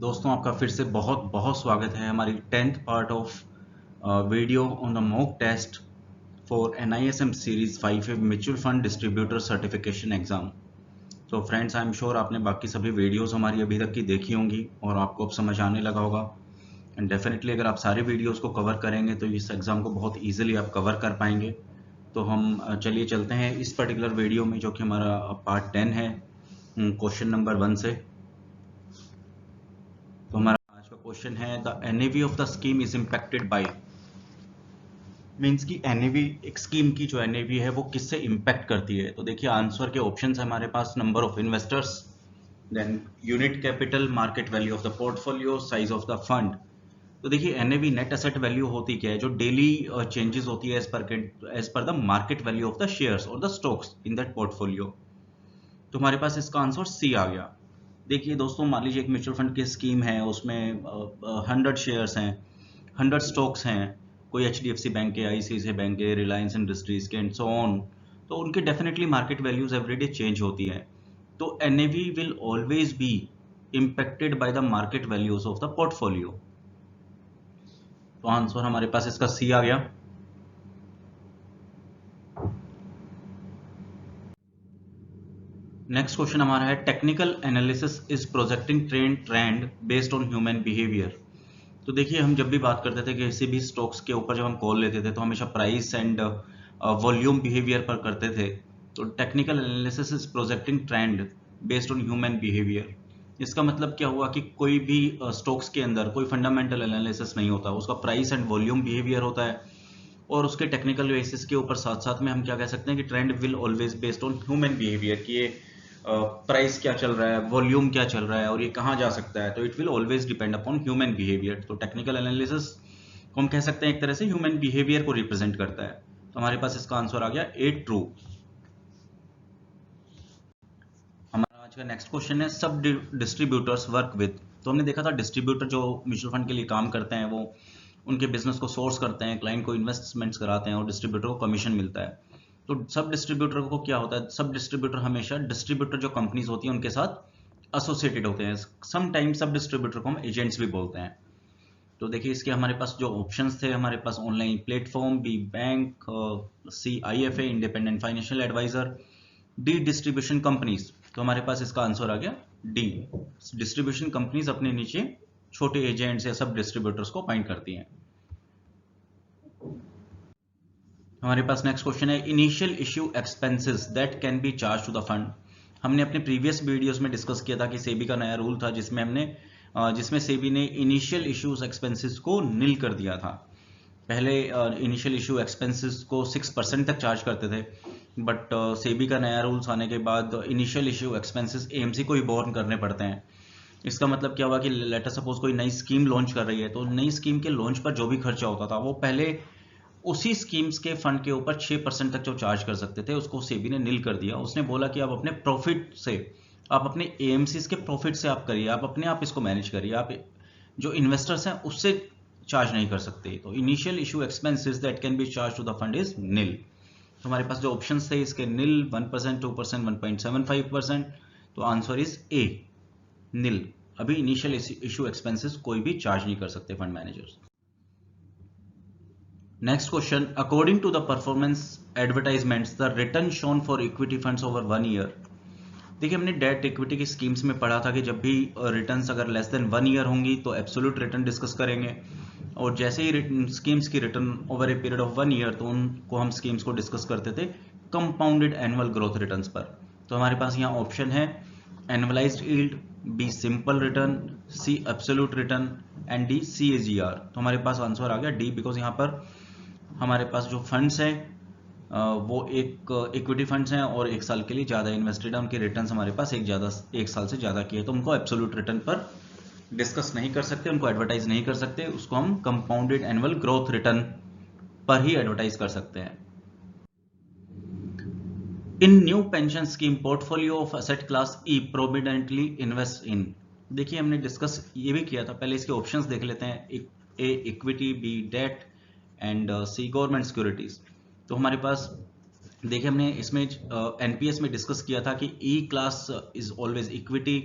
दोस्तों आपका फिर से बहुत बहुत स्वागत है हमारी 10th part of video on the mock test for NISM series 5 mutual fund distributor certification exam. तो फ्रेंड्स आई एम श्योर आपने बाकी सभी वीडियोस हमारी अभी तक की देखी होंगी और आपको अब समझ आने लगा होगा। एंड डेफिनेटली अगर आप सारी वीडियोस को कवर करेंगे तो इस एग्जाम को बहुत ईजिली आप कवर कर पाएंगे। तो हम चलिए चलते हैं इस पर्टिकुलर वीडियो में, जो कि हमारा पार्ट 10 है, क्वेश्चन नंबर 1 से। तो हमारा आज का क्वेश्चन है the NAV of the scheme is impacted by, means की NAV एक स्कीम की जो NAV है वो किससे इम्पैक्ट करती है। तो देखिए आंसर के ऑप्शंस है हमारे पास, number of investors, then unit capital, market value of the portfolio, size of the fund. तो देखिए NAV नेट एसेट वैल्यू होती क्या है, जो डेली चेंजेस होती है as per the market value of the shares और the stocks in that portfolio. तो हमारे पास इसका आंसर सी आ गया। देखिए दोस्तों, मान लीजिए एक म्यूचुअल फंड की स्कीम है, उसमें 100 शेयर्स हैं, 100 स्टॉक्स हैं, कोई HDFC बैंक के, ICICI बैंक के, रिलायंस इंडस्ट्रीज के एंड सो ऑन। तो उनके definitely market values everyday change होती है। तो NAV will always be impacted by the market values of the portfolio. तो आंसर हमारे पास इसका सी आ गया। नेक्स्ट क्वेश्चन हमारा है technical analysis is projecting trend based on human behaviour. तो देखिए हम जब भी बात करते थे कि किसी भी स्टॉक्स के ऊपर जब हम कॉल लेते थे तो हमेशा प्राइस एंड वॉल्यूम बिहेवियर पर करते थे। तो technical analysis is projecting trend based on human behaviour. इसका मतलब क्या हुआ कि कोई भी स्टॉक्स के अंदर कोई फंडामेंटल एनालिसिस नहीं होता, उसका प्राइस एंड वॉल्यूम बिहेवियर होता है और उसके टेक्निकल बेसिस के ऊपर साथ साथ में हम क्या कह सकते हैं कि trend will always based on human behaviour, कि ये प्राइस क्या चल रहा है, वॉल्यूम क्या चल रहा है और ये कहाँ जा सकता है। तो it will always depend upon human behaviour. तो टेक्निकल एनालिसिस को हम कह सकते हैं एक तरह से ह्यूमन बिहेवियर को रिप्रेजेंट करता है। तो हमारे पास इसका आंसर आ गया ए ट्रू। हमारा आज का नेक्स्ट क्वेश्चन है सब डिस्ट्रीब्यूटर्स वर्क विद। तो हमने देखा था डिस्ट्रीब्यूटर जो म्यूचुअल फंड के लिए काम करते हैं वो उनके बिजनेस को सोर्स करते हैं, क्लाइंट को इन्वेस्टमेंट्स कराते हैं और डिस्ट्रीब्यूटर को कमीशन मिलता है। तो सब डिस्ट्रीब्यूटर को क्या होता है, सब डिस्ट्रीब्यूटर हमेशा डिस्ट्रीब्यूटर जो कंपनीज होती हैं उनके साथ एसोसिएटेड होते हैं। समटाइम्स सब डिस्ट्रीब्यूटर को हम एजेंट्स भी बोलते हैं। तो देखिए इसके हमारे पास जो ऑप्शंस थे, हमारे पास online platform, B bank, C IFA independent financial advisor, D distribution companies. तो हमारे पास इसका आंसर आ गया डी, डिस्ट्रीब्यूशन कंपनीज अपने नीचे छोटे एजेंट्स या सब डिस्ट्रीब्यूटर्स को अपॉइंट करती हैं। हमारे पास नेक्स्ट क्वेश्चन है initial issue expenses that can be charge to the fund. हमने अपने प्रीवियस वीडियोस में डिस्कस किया था कि सेबी का नया रूल था जिसमें सेबी ने इनिशियल इश्यूज एक्सपेंसेस को निल कर दिया था। पहले इनिशियल इश्यू एक्सपेंसेस को 6% तक चार्ज करते थे, बट सेबी का नया रूल्स आने के बाद इनिशियल इश्यू एक्सपेंसेस AMC को ही बोर्न करने पड़ते हैं। इसका मतलब क्या हुआ कि लेटर सपोज कोई नई स्कीम लॉन्च कर रही है, तो नई स्कीम के लॉन्च पर जो भी खर्चा होता था वो पहले उसी स्कीम्स के फंड के ऊपर 6% तक जो चार्ज कर सकते थे उसको सेबी ने नील कर दिया। उसने बोला कि आप अपने प्रॉफिट से, आप अपने AMCs के प्रॉफिट से आप करिए, आप अपने आप इसको मैनेज करिए, आप जो इन्वेस्टर्स हैं उससे चार्ज नहीं कर सकते। तो initial issue expenses that can be charge to the fund is nil. तो हमारे पास जो ऑप्शंस थे इसके नील, 1%, 2%, 1.75%। तो आंसर इज ए, नील। अभी इनिशियल इशू एक्सपेंसेस कोई भी चार्ज नहीं कर सकते fund managers. Next question, according to the performance advertisements the return shown for equity funds over 1 year. देखिए हमने डेट इक्विटी की स्कीम्स में पढ़ा था कि जब भी रिटर्न्स अगर लेस देन 1 ईयर होंगी तो एब्सोल्यूट रिटर्न डिस्कस करेंगे, और जैसे ही स्कीम्स की return over a period of 1 year तो उनको हम स्कीम्स को डिस्कस करते थे कंपाउंडेड एनुअल ग्रोथ रिटर्न्स पर। तो हमारे पास यहाँ ऑप्शन है annualised yield, B simple return, C absolute return and D CAGR। तो हमारे पास आंसर आ गया डी, बिकॉज यहाँ पर हमारे पास जो फंड्स हैं वो एक इक्विटी फंड्स हैं और 1 साल के लिए ज़्यादा इन्वेस्टेड है, उनके रिटर्न्स हमारे पास 1 साल से ज़्यादा की है, तो उनको एब्सोल्यूट रिटर्न पर डिस्कस नहीं कर सकते, उनको एडवर्टाइज नहीं कर सकते, उसको हम कंपाउंडेड एनुअल ग्रोथ रिटर्न पर ही एडवर्टाइज कर सकते हैं। In new pension scheme portfolio of asset class E predominantly invest in. देखिए हमने डिस्कस ये भी किया था, पहले इसके ऑप्शंस देख लेते हैं। A equity, B debt and C government securities. तो हमारे पास देखिए हमने इसमें NPS में डिस्कस किया था कि E class is always equity,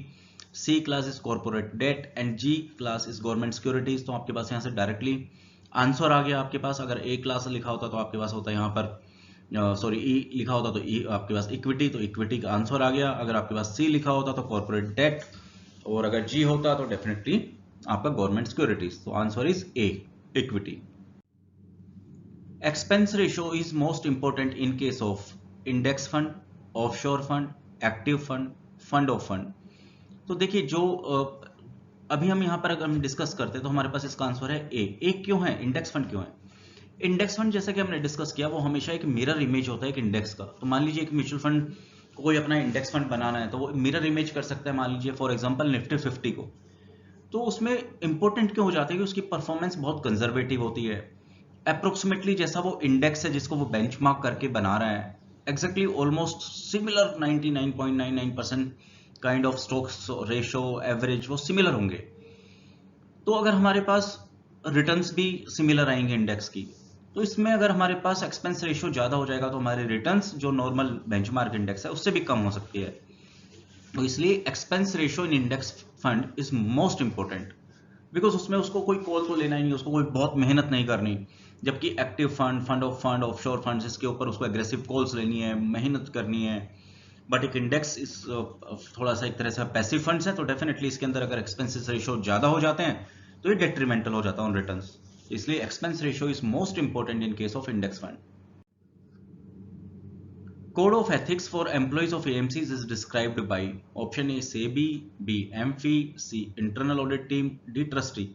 C class is corporate debt and G class is government securities. तो आपके पास यहाँ से डायरेक्टली आंसर आ गया आपके पास। अगर ए क्लास लिखा होता तो आपके पास होता यहाँ पर सॉरी ई लिखा होता तो ई आपके पास इक्विटी, तो इक्विटी का आंसर आ गया। अगर आपके पास सी लिखा होता तो कॉर्पोरेट डेट, और अगर जी होता तो डेफिनेटली आपका गवर्नमेंट सिक्योरिटीज। तो answer is a, equity. Expense ratio is most important in case of index fund, offshore fund, active fund, fund of fund. तो देखिए जो अभी हम यहाँ पर अगर हम डिस्कस करते हैं तो हमारे पास इसका आंसर है ए। ए क्यों है? इंडेक्स फंड क्यों है? इंडेक्स फंड जैसा कि हमने डिस्कस किया वो हमेशा एक मिरर इमेज होता है एक इंडेक्स का। तो मान लीजिए एक म्यूचुअल फंड को कोई अपना इंडेक्स फंड बनाना है तो वो मिरर इमेज कर सकता है, मान लीजिए फॉर एग्जांपल निफ्टी 50 को। तो उसमें इंपॉर्टेंट क्यों हो जाता है कि उसकी परफॉर्मेंस बहुत कंजर्वेटिव होती है, अप्रोक्सीमेटली जैसा वो इंडेक्स है जिसको वो बेंचमार्क करके बना रहा है, exactly almost similar 99.99% kind of stocks ratio average वो सिमिलर होंगे। तो अगर हमारे पास रिटर्न्स भी सिमिलर आएंगे इंडेक्स की, तो इसमें अगर हमारे पास एक्सपेंस रेशियो ज्यादा हो जाएगा तो हमारे रिटर्न्स जो नॉर्मल बेंचमार्क इंडेक्स है उससे भी कम हो सकती है। तो इसलिए expense ratio in index fund is most important, because उसमें उसको कोई कॉल तो लेना ही नहीं, उसको कोई बहुत मेहनत नहीं करनी। जबकि active fund, fund offshore fund, इसके ऊपर उसको एग्रेसिव कॉल्स लेनी है, मेहनत करनी है। बट एक इंडेक्स इस थोड़ा सा एक तरह से पैसिव फंड्स है, तो डेफिनेटली इसके अंदर अगर एक्सपेंसेस रेशियो ज्यादा हो जाते हैं तो ये डेट्रीमेंटल हो जाता है ऑन रिटर्न्स। इसलिए expense ratio is most important in case of index fund. Code of ethics for employees of AMCs is described by option A SEBI, B AMFI, C internal audit team, D trustee।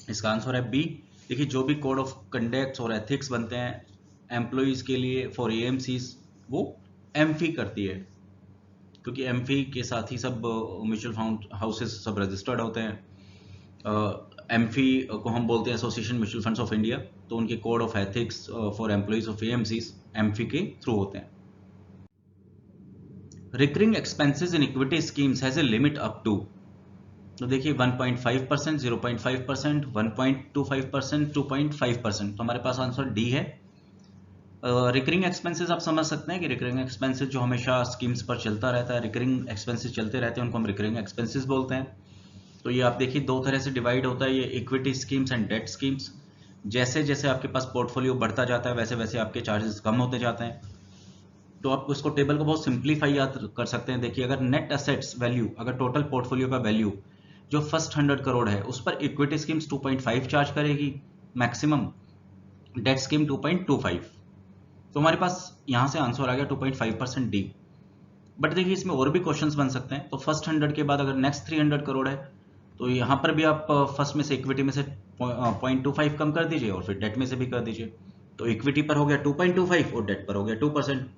इसका answer है B. देखिए जो भी code of conduct और ethics बनते हैं employees के लिए फॉर AMCs वो एमफी करती है, क्योंकि एमफी के साथ ही सब म्यूचुअल फंड हाउसेस सब रजिस्टर्ड होते हैं। एमफी को हम बोलते हैं association mutual funds of India, तो उनके code of ethics for employees of AMCs AMFI के थ्रू होते हैं। Recurring expenses in equity schemes has a limit up to, तो देखिए 1.5%, 0.5%, 1.25%, 2.5%। तो हमारे पास आंसर डी है। रिकरिंग एक्सपेंसेस आप समझ सकते हैं कि रिकरिंग एक्सपेंसेस जो हमेशा स्कीम्स पर चलता रहता है, रिकरिंग एक्सपेंसेस चलते रहते हैं, उनको हम रिकरिंग एक्सपेंसेस बोलते हैं। तो ये आप देखिए दो तरह से डिवाइड होता है ये equity schemes and debt schemes. जैसे जैसे आपके पास पोर्टफोलियो बढ़ता जाता है वैसे वैसे आपके चार्जेस कम होते जाते हैं। तो आप उसको टेबल को बहुत सिंप्लीफाई याद कर सकते हैं। देखिए अगर नेट एसेट्स वैल्यू, अगर टोटल पोर्टफोलियो का वैल्यू जो फर्स्ट 100 करोड़ है उस पर इक्विटी स्कीम्स 2.5 चार्ज करेगी मैक्सिमम, डेट स्कीम 2.25। तो हमारे पास यहां से आंसर आ गया 2.5% डी। बट देखिए इसमें और भी क्वेश्चंस बन सकते हैं। तो फर्स्ट 100 के बाद अगर नेक्स्ट 300 करोड़ है तो यहां पर भी आप फर्स्ट में से इक्विटी में से 0.25 कम कर दीजिए और फिर डेट में से भी कर दीजिए। तो इक्विटी पर हो गया 2.25 और डेट पर हो गया 2%।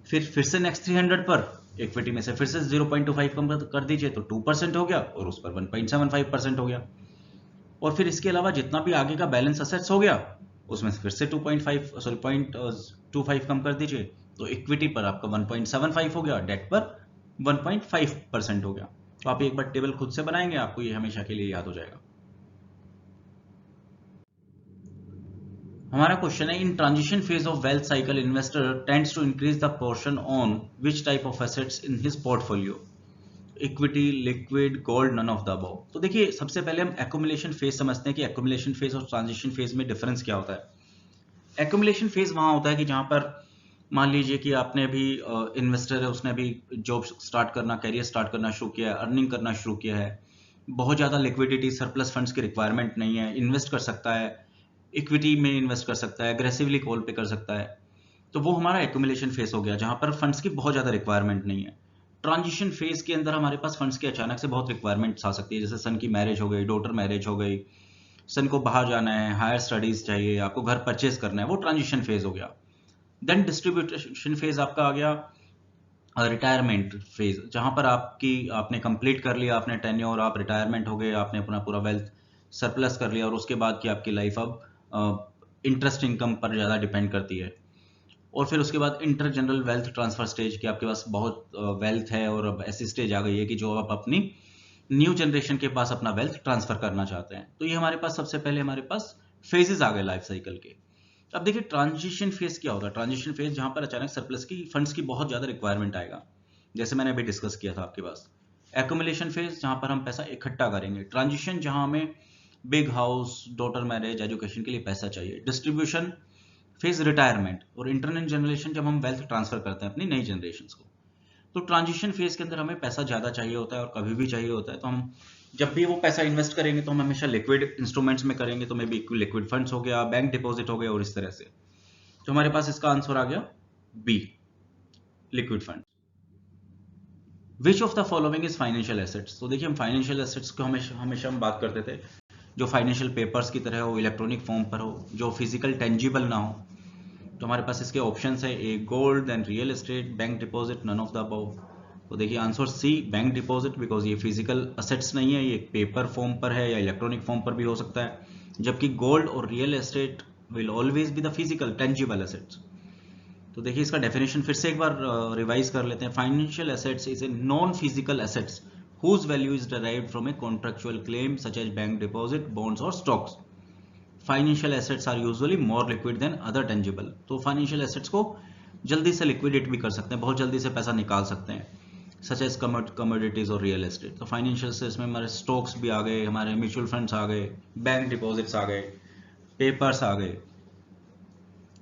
फिर से नेक्स्ट 300 पर इक्विटी में से फिर से 0.25 कम कर दीजिए तो 2% हो गया और उस पर 1.75% हो गया। और फिर इसके अलावा जितना भी आगे का बैलेंस असेट्स हो गया उसमें से फिर से 0.25 कम कर दीजिए तो इक्विटी पर आपका 1.75 हो गया, डेट पर 1.5% हो गया। तो आप एक बार टेबल खुद से बनाएंगे, आपको ये हमेशा के लिए याद हो जाएगा। हमारा क्वेश्चन है in transition phase of wealth cycle investor tends to increase the portion on which type of assets in his portfolio, equity, liquid, gold, none of the above. तो देखिए सबसे पहले हम एक्युमुलेशन फेज समझते हैं कि एक्युमुलेशन फेज और transition phase में डिफरेंस क्या होता है। एक्युमुलेशन फेज वहां होता है कि जहां पर मान लीजिए कि आपने भी इन्वेस्टर है, उसने भी जॉब स्टार्ट करना, करियर स्टार्ट करना शुरू किया है, अर्निंग करना शुरू किया है, बहुत ज्यादा लिक्विडिटी सरप्लस फंड्स की रिक्वायरमेंट नहीं है, इन्वेस्ट कर सकता है, इक्विटी में इन्वेस्ट कर सकता है, एग्रेसिवली कॉल पे कर सकता है। तो वो हमारा एक्युमुलेशन फेज हो गया जहां पर फंड्स की बहुत ज्यादा रिक्वायरमेंट नहीं है। ट्रांजिशन फेज के अंदर हमारे पास फंड्स की अचानक से बहुत रिक्वायरमेंट्स आ सकती है, जैसे सन की मैरिज हो गई, डॉटर मैरिज हो गई, सन को बाहर जाना है, हायर स्टडीज चाहिए, आपको घर परचेज करना है, वो ट्रांजिशन फेज हो गया। देन डिस्ट्रीब्यूशन फेज आपका आ गया रिटायरमेंट फेज, जहां पर आपने कंप्लीट कर लिया, आपने टेन्योर, आप रिटायरमेंट हो गए, आपने अपना पूरा वेल्थ सरप्लस कर लिया और उसके बाद की आपकी लाइफ अब इंटरेस्ट इनकम पर ज्यादा डिपेंड करती है। और फिर उसके बाद inter general wealth transfer stage की आपके पास बहुत वेल्थ है और अब ऐसी स्टेज आ गई है कि जो आप अपनी न्यू जनरेशन के पास अपना वेल्थ ट्रांसफर करना चाहते हैं। तो ये हमारे पास सबसे पहले हमारे पास फेजेस आ गए लाइफ साइकिल के। अब देखिए ट्रांजिशन फेज क्या होता है। ट्रांजिशन फेज जहां पर अचानक सरप्लस की फंड्स की बहुत ज्यादा रिक्वायरमेंट आएगा, जैसे मैंने अभी डिस्कस किया था आपके पास। एक्यूमुलेशन फेज जहां पर हम पैसा इकट्ठा करेंगे, ट्रांजिशन जहां हमें big house, daughter marriage, education के लिए पैसा चाहिए, डिस्ट्रीब्यूशन फेज रिटायरमेंट, और इंटरनल जनरेशन जब हम वेल्थ ट्रांसफर करते हैं अपनी नई जनरेशन को। तो ट्रांजिशन फेज के अंदर हमें पैसा ज्यादा चाहिए होता है और कभी भी चाहिए होता है, तो हम जब भी वो पैसा इन्वेस्ट करेंगे तो हम हमेशा लिक्विड इंस्ट्रूमेंट्स में करेंगे, तो मे बी लिक्विड फंड्स हो गया, बैंक डिपॉजिट हो गया, और इस तरह से। तो हमारे पास इसका आंसर आ गया B, liquid fund. Which of the following is financial assets? तो देखिए हम फाइनेंशियल एसेट्स को हमेशा हमेशा हम बात करते थे जो फाइनेंशियल पेपर्स की तरह हो, इलेक्ट्रॉनिक फॉर्म पर हो, जो फिजिकल टेंजिबल ना हो। तो हमारे पास इसके ऑप्शंस है, A gold, then real estate, bank deposit, none of the above. तो देखिए answer C, bank deposit, because ये फिजिकल असेट्स नहीं है, ये पेपर फॉर्म पर है या इलेक्ट्रॉनिक फॉर्म पर भी हो सकता है, जबकि गोल्ड और real estate will always be the physical tangible assets. तो देखिए इसका डेफिनेशन फिर से एक बार रिवाइज कर लेते हैं। Financial assets is a non physical assets whose value is derived from a contractual claim such as bank deposit, bonds or stocks. Financial assets are usually more liquid than other tangible. तो financial assets को जल्दी से liquidate भी कर सकते हैं, बहुत जल्दी से पैसा निकाल सकते हैं, सच एज कमोडिटीज और रियल एस्टेट। तो फाइनेंशियल एसेट्स में हमारे स्टॉक्स भी आ गए, हमारे म्यूचुअल फंड्स आ गए, बैंक डिपॉजिट्स आ गए, पेपर्स आ गए,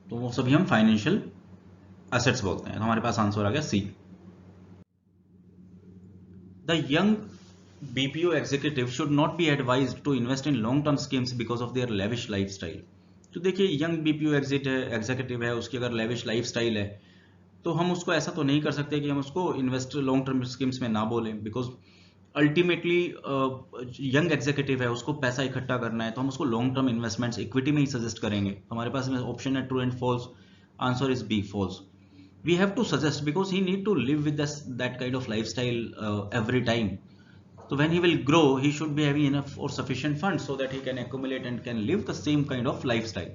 तो वो सभी हम फाइनेंशियल एसेट्स बोलते हैं। तो हमारे पास आंसर आ गया सी। The young BPO executive should not be advised to invest in long-term schemes because of their lavish lifestyle. तो देखिए यंग बीपीओ एग्जीक्यूटिव है, उसकी अगर लेविश लाइफस्टाइल है तो हम उसको ऐसा तो नहीं कर सकते कि हम उसको इन्वेस्ट लॉन्ग टर्म स्कीम्स में ना बोलें, बिकॉज अल्टीमेटली यंग एग्जीक्यूटिव है, उसको पैसा इकट्ठा करना है, तो हम उसको लॉन्ग टर्म इन्वेस्टमेंट्स इक्विटी में ही सजेस्ट करेंगे। तो हमारे पास ऑप्शन है true and false, answer is B, false. We have to suggest because he need to live with that kind of lifestyle every time. So when he will grow, he should be having enough or sufficient funds so that he can accumulate and can live the same kind of lifestyle.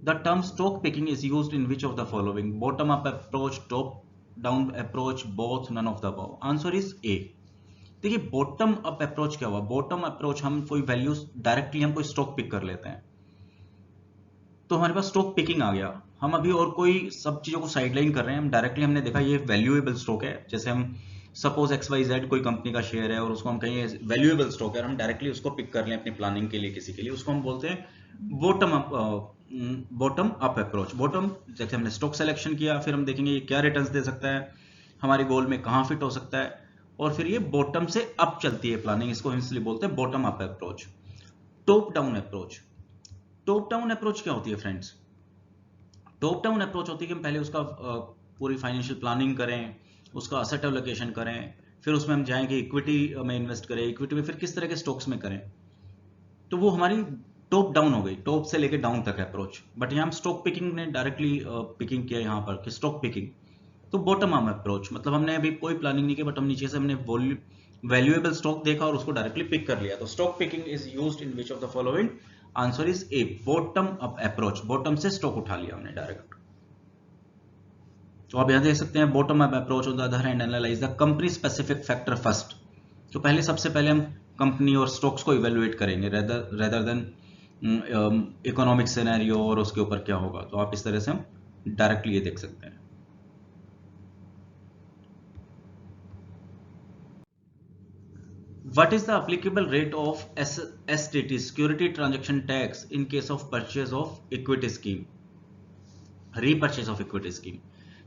The term stock picking is used in which of the following? Bottom up approach, top down approach, both, none of the above. Answer is A. देखिए bottom up approach क्या हुआ? Bottom approach हम कोई values directly हम कोई stock pick कर लेते हैं, तो हमारे पास स्टॉक पिकिंग आ गया। हम अभी और कोई सब चीजों को साइडलाइन कर रहे हैं, हम डायरेक्टली हमने देखा ये वैल्यूएबल स्टॉक है, जैसे हम सपोज XYZ कोई कंपनी का शेयर है और उसको हम कहें वैल्यूएबल स्टॉक है, हम डायरेक्टली उसको पिक कर लें अपनी प्लानिंग के लिए किसी के लिए, उसको हम बोलते हैं बॉटम अप अप्रोच। बॉटम जैसे हमने स्टॉक सिलेक्शन किया, फिर हम देखेंगे ये क्या रिटर्न्स दे सकता है, हमारे गोल में कहाँ फिट हो सकता है, और फिर ये बॉटम से अप चलती है प्लानिंग, इसको हम इसलिए बोलते हैं bottom up approach. Top down approach, top down approach क्या होती है फ्रेंड्स? टॉप डाउन अप्रोच होती है कि हम पहले उसका पूरी फाइनेंशियल प्लानिंग करें, उसका असेट एलोकेशन करें, फिर उसमें हम जाएं कि इक्विटी में इन्वेस्ट करें, इक्विटी में फिर किस तरह के स्टॉक्स में करें, तो वो हमारी टॉप डाउन हो गई, टॉप से लेके डाउन तक अप्रोच। बट यहाँ हम स्टॉक पिकिंग ने डायरेक्टली पिकिंग किया यहाँ पर कि स्टॉक पिकिंग, तो बॉटम अप अप्रोच मतलब हमने अभी कोई प्लानिंग नहीं की, बट हम नीचे से हमने वैल्यूएबल स्टॉक देखा और उसको डायरेक्टली पिक कर लिया। तो stock picking is used in which of the following? Answer is a, bottom up approach. Bottom से स्टॉक उठा लिया हमने डायरेक्ट। तो आप यहां देख सकते हैं bottom up approach on the other hand analyse the company specific factor first. तो पहले सबसे पहले हम कंपनी और स्टॉक्स को इवेल्युएट करेंगे रेदर देन इकोनॉमिक सिनेरियो और उसके ऊपर क्या होगा। तो आप इस तरह से हम डायरेक्टली ये देख सकते हैं। What is the applicable rate of STT, Security Transaction Tax, in case of purchase of equity scheme, repurchase of equity scheme?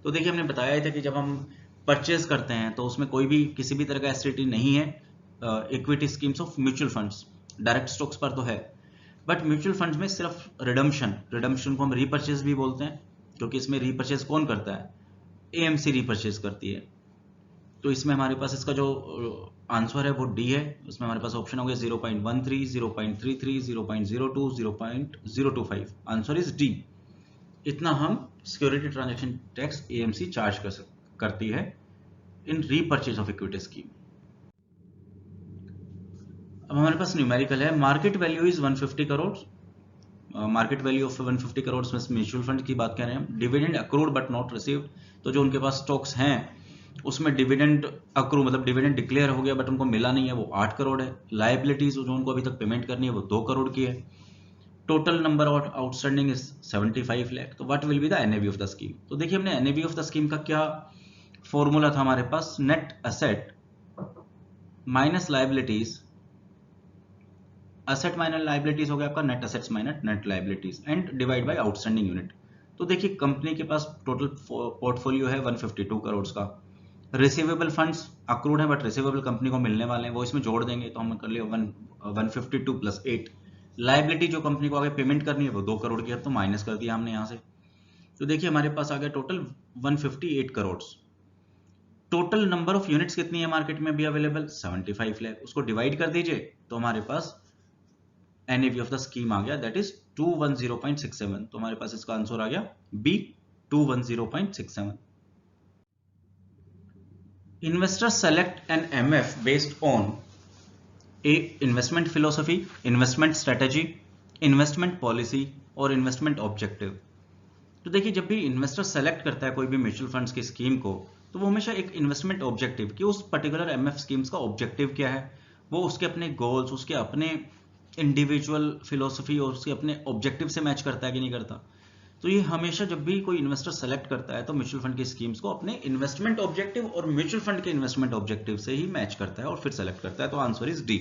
तो देखिए हमने बताया था कि जब हम परचेज करते हैं तो उसमें कोई भी किसी भी तरह का STT नहीं है। Equity schemes of mutual funds, direct stocks पर तो है, बट म्यूचुअल फंड्स में सिर्फ रिडम्पशन को हम रीपरचेज भी बोलते हैं, क्योंकि इसमें रीपरचेज कौन करता है? AMC रीपरचेज करती है। तो इसमें हमारे पास इसका जो आंसर है वो डी है। उसमें हमारे पास ऑप्शन हो गया 0.13, 0.33, 0.02, 0.025। Answer is D. इतना हम security transaction tax AMC charge करती है इन रीपरचेज ऑफ इक्विटी स्कीम। अब हमारे पास न्यूमेरिकल है, market value is 150 crore. Market value of 150 crore में म्यूचुअल फंड की बात कर रहे हैं हम। Dividend accrued but not received, तो जो उनके पास स्टॉक्स हैं उसमें डिविडेंड अक्रू मतलब डिविडेंड डिक्लेयर हो गया बट उनको मिला नहीं है, वो 8 करोड़ है। लायबिलिटीज जो उनको अभी तक पेमेंट करनी है वो 2 करोड़ की है। Total number of outstanding is 75 lakh. तो what will be the NAV of the scheme? तो देखिए हमने NAV ऑफ द स्कीम का क्या फॉर्मूला था हमारे पास net asset minus liabilities, asset minus liabilities हो गया आपका net assets minus net liabilities and divide by outstanding unit. तो देखिए कंपनी के पास टोटल पोर्टफोलियो है 152 करोड़ का, रिसीवेबल फंड्स अक्रूड है बट रिसीवेबल कंपनी को मिलने वाले हैं, वो इसमें जोड़ देंगे तो हम कर लिया 152 प्लस 8। लाइबिलिटी जो कंपनी को आगे पेमेंट करनी है वो 2 करोड़ की है, तो माइनस कर दिया हमने यहाँ से। तो देखिए हमारे पास आ गया total 158 crore. Total number of units कितनी है मार्केट में भी अवेलेबल 75 लाख, उसको डिवाइड कर दीजिए तो हमारे पास NAV ऑफ द स्कीम आ गया दैट इज 210.67। तो हमारे पास इसका आंसर आ गया B 210.67। Investors select an MF based on a investment philosophy, investment strategy, investment policy और investment objective। तो देखिए जब भी इन्वेस्टर सेलेक्ट करता है कोई भी म्यूचुअल फंड्स की स्कीम को, तो वो हमेशा एक इन्वेस्टमेंट ऑब्जेक्टिव कि उस पर्टिकुलर MF स्कीम्स का ऑब्जेक्टिव क्या है, वो उसके अपने गोल्स, उसके अपने इंडिविजुअल फिलोसफी और उसके अपने ऑब्जेक्टिव से मैच करता है कि नहीं करता। तो ये हमेशा जब भी कोई इन्वेस्टर सेलेक्ट करता है तो म्यूचुअल फंड की स्कीम्स को अपने इन्वेस्टमेंट ऑब्जेक्टिव और म्यूचुअल फंड के इन्वेस्टमेंट ऑब्जेक्टिव से ही मैच करता है और फिर सेलेक्ट करता है। तो answer is D.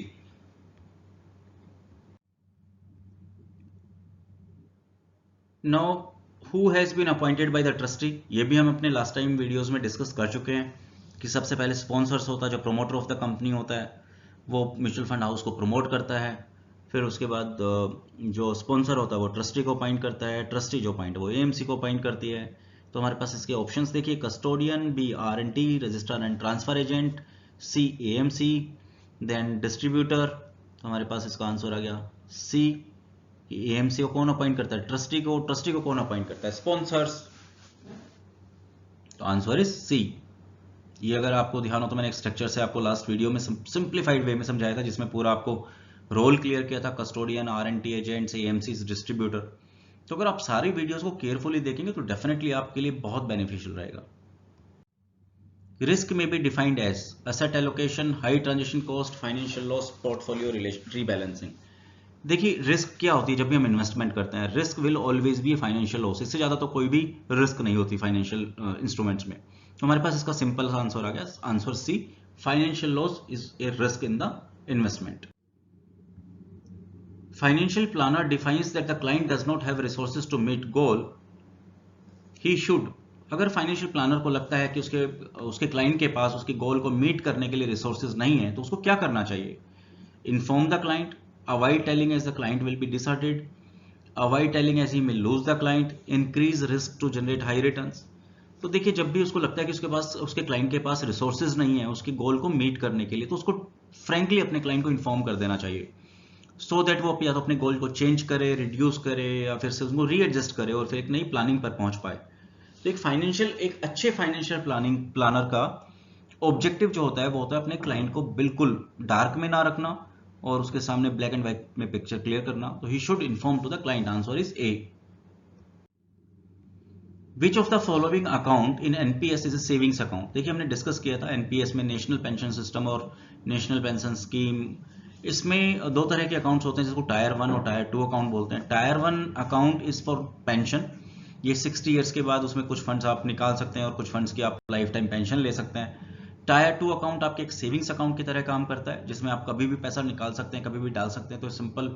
Now who has been appointed by the trustee, ये भी हम अपने लास्ट टाइम वीडियोस में डिस्कस कर चुके हैं कि सबसे पहले स्पॉन्सर्स होता है, जो प्रोमोटर ऑफ द कंपनी होता है वो म्यूचुअल फंड हाउस को प्रमोट करता है। फिर उसके बाद जो स्पॉन्सर होता है वो ट्रस्टी को अपॉइंट करता है, ट्रस्टी जो अपॉइंट वो AMC को अपॉइंट करती है। तो हमारे पास इसके ऑप्शंस देखिए, custodian, B R&T, registrar and transfer agent, C AMC, then distributor. तो हमारे पास इसका आंसर आ गया C। AMC को कौन अपॉइंट करता है, ट्रस्टी को, ट्रस्टी को कौन अपॉइंट करता है, स्पॉन्सर्स। तो आंसर इज C। ये अगर आपको ध्यान हो तो मैंने एक स्ट्रक्चर से आपको लास्ट वीडियो में सिंप्लीफाइड वे में समझाया था, जिसमें पूरा आपको रोल क्लियर किया था, custodian, R&T agents, AMC, distributor. तो अगर आप सारी वीडियोस को केयरफुली देखेंगे तो डेफिनेटली आपके लिए बहुत बेनिफिशियल रहेगा। रिस्क में be defined as asset allocation, high transaction cost, financial loss, portfolio rebalancing. देखिए रिस्क क्या होती है जब भी हम इन्वेस्टमेंट करते हैं, risk will always be financial loss, इससे ज्यादा तो कोई भी रिस्क नहीं होती फाइनेंशियल इंस्ट्रूमेंट्स में। तो हमारे पास इसका सिंपल सा आंसर आ गया, answer C, financial loss is a risk in the investment. Financial planner defines that the client does not have resources to meet goal, he should. अगर फाइनेंशियल प्लानर को लगता है कि उसके क्लाइंट के पास उसके गोल को मीट करने के लिए रिसोर्सेज नहीं है, तो उसको क्या करना चाहिए, inform the client, avoid telling as the client will be deserted, avoid telling as he may lose the client, increase risk to generate high returns। तो देखिए जब भी उसको लगता है कि उसके क्लाइंट के पास रिसोर्सेज नहीं है उसके गोल को मीट करने के लिए, तो उसको फ्रेंकली अपने क्लाइंट को इन्फॉर्म कर देना चाहिए, सो दैट वो या तो अपने गोल को चेंज करे, रिड्यूस करे या फिर से उसको रीएडजस्ट करे और फिर एक नई प्लानिंग पर पहुंच पाए। तो एक अच्छे फाइनेंशियल प्लानर का ऑब्जेक्टिव जो होता है वो होता है अपने क्लाइंट को बिल्कुल डार्क में ना रखना और उसके सामने ब्लैक एंड व्हाइट में पिक्चर क्लियर करना। तो he should inform to the client, answer is A। Which of the following account in NPS is a savings account. देखिए हमने डिस्कस किया था NPS में नेशनल पेंशन सिस्टम और नेशनल पेंशन स्कीम, इसमें दो तरह के अकाउंट्स होते हैं जिसको टायर 1 और टायर 2 अकाउंट बोलते हैं। Tyre 1 account is for pension, ये 60 ईयर्स के बाद उसमें कुछ फंड्स आप निकाल सकते हैं और कुछ फंड्स की आप लाइफ टाइम पेंशन ले सकते हैं। टायर 2 अकाउंट आपके एक सेविंग्स अकाउंट की तरह काम करता है, जिसमें आप कभी भी पैसा निकाल सकते हैं, कभी भी डाल सकते हैं। तो सिंपल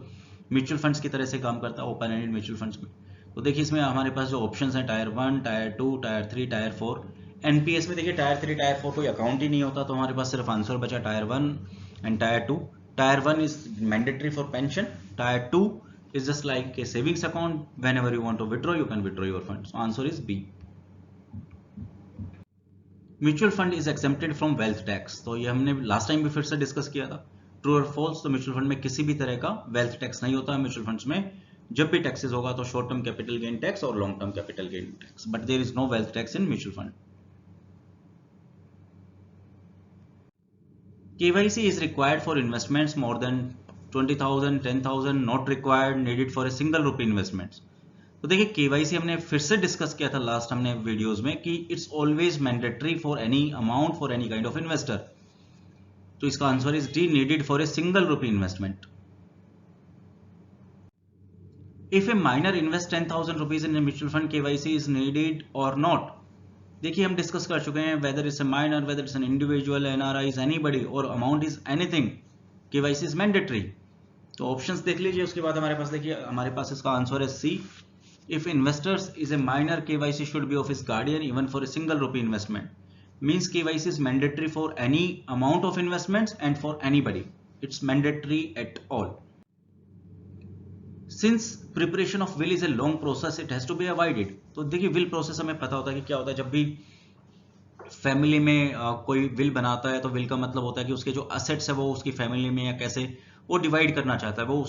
म्यूचुअल फंड्स की तरह से काम करता है, ओपन एंडेड म्यूचुअल फंड्स में। तो देखिए इसमें हमारे पास जो ऑप्शंस हैं tyre 1, tyre 2, tyre 3, tyre 4। NPS में देखिए टायर 3, टायर 4 कोई अकाउंट ही नहीं होता, तो हमारे पास सिर्फ आंसर बचा tyre 1 and tyre 2। Tyre 1 is mandatory for pension, tier 2 is just like a savings account, whenever you want to withdraw you can withdraw your funds, so answer is B। Mutual fund is exempted from wealth tax, तो ये हमने last time भी फिर से discuss किया था, true और false. तो म्यूचुअल फंड में किसी भी तरह का वेल्थ टैक्स नहीं होता है। म्यूचुअल फंड्स में जब भी टैक्सेस होगा तो short term capital gain tax और long term capital gain tax, but there is no wealth tax in mutual fund. KYC is required for investments more than 20,000, 10,000, not required, needed for a single rupee investments। तो देखिए KYC हमने फिर से discuss किया था last हमने videos में कि it's always mandatory for any amount for any kind of investor. तो इसका answer is D, needed for a single rupee investment. If A minor invest 10,000 rupees in a mutual fund, KYC is needed or not। देखिए हम discuss कर चुके हैं whether it's a minor, whether it's an individual, NRI is anybody और amount is anything, KYC is mandatory. तो options देख लीजिए, उसके बाद हमारे पास देखिए हमारे पास इसका आंसर है C. If investors is a minor, KYC should be of his guardian even for a single rupee investment. Means KYC is mandatory for any amount of investments and for anybody, it's mandatory at all. Since preparation of will is a long process, it has to be avoided. तो देखिए will process हमें पता होता है कि क्या होता है, जब भी फैमिली में कोई विल बनाता है तो विल का मतलब होता है कि उसके जो असेट्स है वो उसकी फैमिली में या कैसे वो डिवाइड करना चाहता है, वो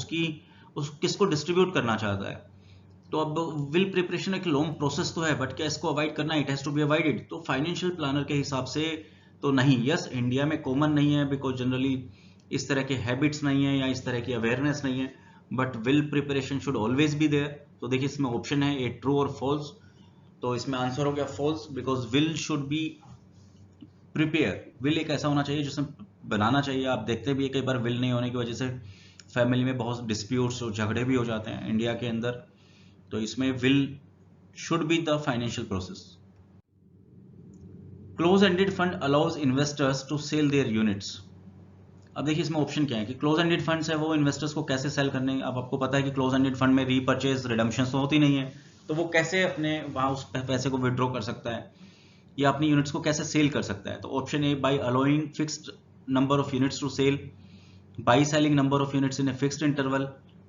किसको डिस्ट्रीब्यूट करना चाहता है। तो अब विल प्रिपरेशन एक लॉन्ग प्रोसेस तो है, बट क्या इसको अवॉइड करना, it has to be avoided. तो फाइनेंशियल प्लानर के हिसाब से तो नहीं। यस, इंडिया में कॉमन नहीं है बिकॉज जनरली इस तरह के हैबिट्स नहीं है या इस तरह की अवेयरनेस नहीं है, but will preparation should always be there. तो देखिए इसमें ऑप्शन है ए ट्रू और फॉल्स, तो इसमें आंसर हो गया false, because will should be prepare. Will एक ऐसा होना चाहिए जिसमें बनाना चाहिए। आप देखते भी कई बार विल नहीं होने की वजह से फैमिली में बहुत डिस्प्यूट्स और झगड़े भी हो जाते हैं इंडिया के अंदर। तो इसमें will should be the financial process. Close ended fund allows investors to sell their units. अब देखिए इसमें ऑप्शन क्या है कि क्लोज एंडेड फंड्स है वो इन्वेस्टर्स को कैसे सेल करने। अब आपको पता है कि क्लोज एंडेड फंड में रीपर्चेज रिडम्पशन तो होती नहीं है, तो वो कैसे अपने वहां उस पैसे को विड्रॉ कर सकता है या अपनी यूनिट्स को कैसे सेल कर सकता है। तो option A, by allowing fixed number of units to sell, by selling number of units in a fixed interval,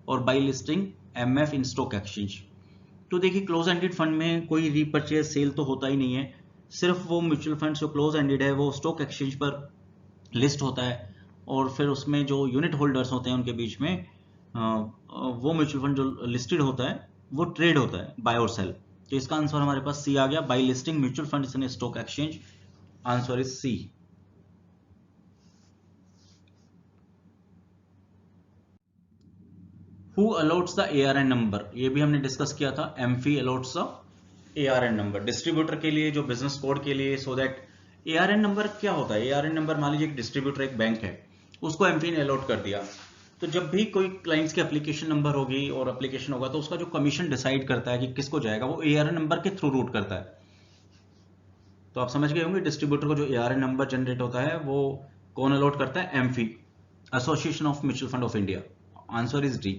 और by listing MF in stock exchange. तो देखिए क्लोज एंडेड फंड में कोई रीपर्चेज सेल तो होता ही नहीं है, सिर्फ वो म्यूचुअल फंड जो क्लोज एंडेड है वो स्टॉक एक्सचेंज पर लिस्ट होता है, और फिर उसमें जो यूनिट होल्डर्स होते हैं उनके बीच में वो म्यूचुअल फंड जो लिस्टेड होता है वो ट्रेड होता है, बाय और सेल। तो इसका आंसर हमारे पास सी आ गया, by listing mutual fund in stock exchange. Answer is C. Who allots the ARN number, ये भी हमने डिस्कस किया था। AMFI allots the ARN number distributor के लिए, जो बिजनेस कोड के लिए, सो दैट एआरएन नंबर क्या होता है। एआरएन नंबर मान लीजिए एक डिस्ट्रीब्यूटर एक बैंक है, उसको एमफी ने अलॉट कर दिया, तो जब भी कोई क्लाइंट्स की एप्लीकेशन नंबर होगी और एप्लीकेशन होगा तो उसका जो कमीशन डिसाइड करता है कि किसको जाएगा वो एआरएन नंबर के थ्रू रूट करता है। तो आप समझ गए होंगे डिस्ट्रीब्यूटर को जो एआरएन नंबर जनरेट होता है वो कौन अलॉट करता है, AMFI, association of mutual fund of India. Answer is D.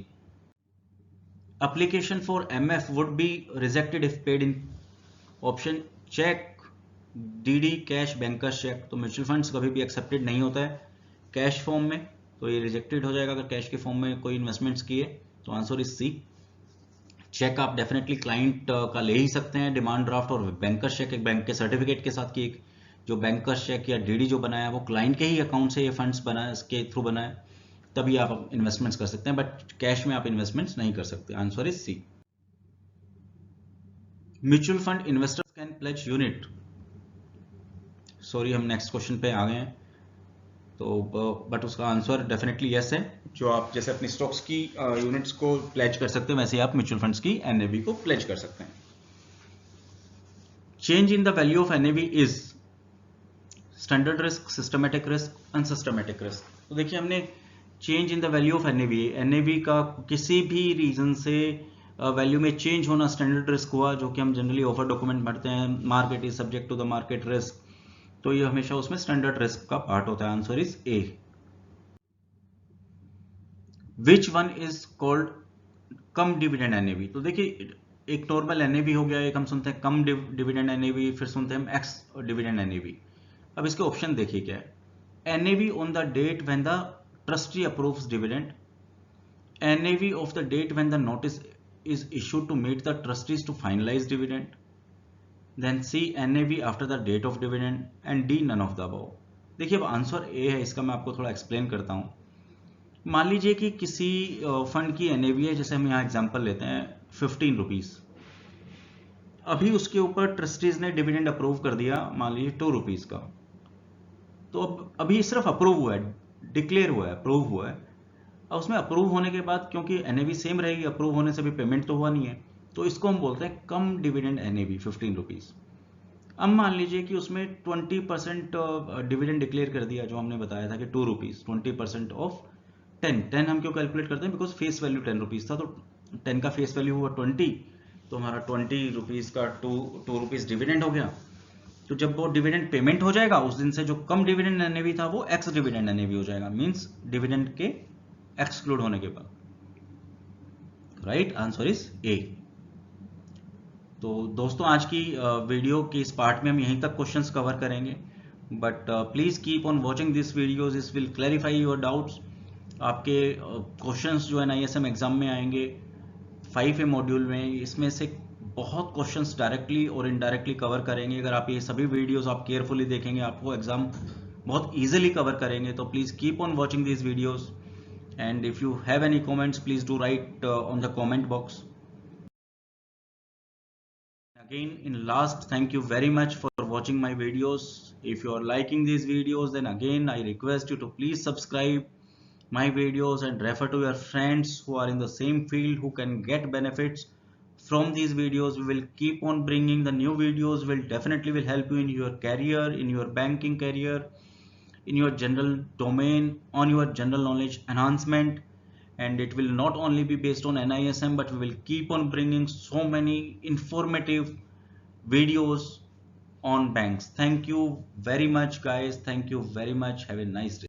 Application for MF would be rejected if paid in option cheque, DD, cash, bankers cheque. तो म्यूचुअल फंड्स कभी भी accepted नहीं होता है कैश फॉर्म में, तो ये रिजेक्टेड हो जाएगा अगर कैश के फॉर्म में कोई इन्वेस्टमेंट्स किए। तो आंसर इज सी। चेक आप डेफिनेटली क्लाइंट का ले ही सकते हैं, डिमांड ड्राफ्ट और बैंकर्स चेक एक बैंक के सर्टिफिकेट के साथ, की एक जो बैंकर्स चेक या डीडी जो बनाया वो क्लाइंट के ही अकाउंट से ये फंड्स बनाए, इसके थ्रू बनाए, तभी आप इन्वेस्टमेंट्स कर सकते हैं, बट कैश में आप इन्वेस्टमेंट्स नहीं कर सकते। Answer is C. Mutual fund investors can pledge unit. Sorry हम नेक्स्ट क्वेश्चन पे आ गए हैं, तो बट उसका आंसर डेफिनेटली यस है। जो आप जैसे अपनी स्टॉक्स की यूनिट्स को प्लेज कर सकते हैं, वैसे आप म्यूचुअल फंड्स की एनएवी को प्लेज कर सकते हैं। Change in the value of NAV is standard risk, systematic risk, unsystematic risk. तो देखिए हमने change in the value of NAV, NAV का किसी भी रीजन से वैल्यू में चेंज होना स्टैंडर्ड रिस्क हुआ, जो कि हम जनरली ऑफर डॉक्यूमेंट भरते हैं, market is subject to the market risk, तो ये हमेशा उसमें स्टैंडर्ड रिस्क का पार्ट होता है। Answer is a. Which one is called come dividend NAV. तो देखिए एक नॉर्मल एनएवी हो गया, एक हम सुनते हैं कम डिविडेंड एनएवी, फिर सुनते हैं हम एक्स डिविडेंड एनएवी। अब इसके ऑप्शन देखिए क्या है। NAV on the date when the trustee approves dividend, NAV of the date when the notice is issued to meet the trustees to finalise dividend, then C NAV after the date of dividend, and D none of the above. देखिए अब answer A है, इसका मैं आपको थोड़ा explain करता हूं। मान लीजिए कि किसी फंड की एनएवी है, जैसे हम यहां एग्जांपल लेते हैं 15 रुपीज, अभी उसके ऊपर ट्रस्टीज ने डिविडेंड अप्रूव कर दिया मान लीजिए 2 रुपीज का, तो अब अभी सिर्फ अप्रूव हुआ है, डिक्लेयर हुआ है, अप्रूव हुआ है। अब उसमें अप्रूव होने के बाद क्योंकि एनएवी सेम रहेगी, अप्रूव होने से भी पेमेंट तो हुआ नहीं है, तो इसको हम बोलते हैं कम डिविडेंड एनएवी 15 रुपीज। अब मान लीजिए कि उसमें 20% डिविडेंड डिक्लेयर कर दिया, जो हमने बताया था कि 2 रुपीज, 20% ऑफ 10 हम क्यों कैलकुलेट करते हैं, बिकॉज फेस वैल्यू 10 रुपीज था, तो 10 का फेस वैल्यू हुआ 20, तो हमारा 20 रुपीज का 2 रुपीज डिविडेंड हो गया। तो जब वो डिविडेंड पेमेंट हो जाएगा उस दिन से जो कम डिविडेंड एनएवी था वो एक्स डिविडेंड एनएवी हो जाएगा, मींस डिविडेंड के एक्सक्लूड होने के बाद। Right answer is a. तो दोस्तों आज की वीडियो के इस पार्ट में हम यहीं तक क्वेश्चंस कवर करेंगे, but please keep on watching this videos, this will clarify your doubts. आपके क्वेश्चंस जो है ISM एग्जाम में आएंगे 5A मॉड्यूल में, इसमें से बहुत क्वेश्चंस डायरेक्टली और इनडायरेक्टली कवर करेंगे। अगर आप ये सभी वीडियोस आप केयरफुली देखेंगे आपको एग्जाम बहुत इजीली कवर करेंगे। तो please keep on watching this videos, and if you have any comments please do write on the comment box. Again in last, thank you very much for watching my videos. If you are liking these videos, then again I request you to please subscribe my videos and refer to your friends who are in the same field who can get benefits from these videos. We will keep on bringing the new videos, will definitely will help you in your career, in your banking career, in your general domain, on your general knowledge enhancement. And it will not only be based on NISM, but we will keep on bringing so many informative videos on banks. Thank you very much guys, thank you very much, have a nice day.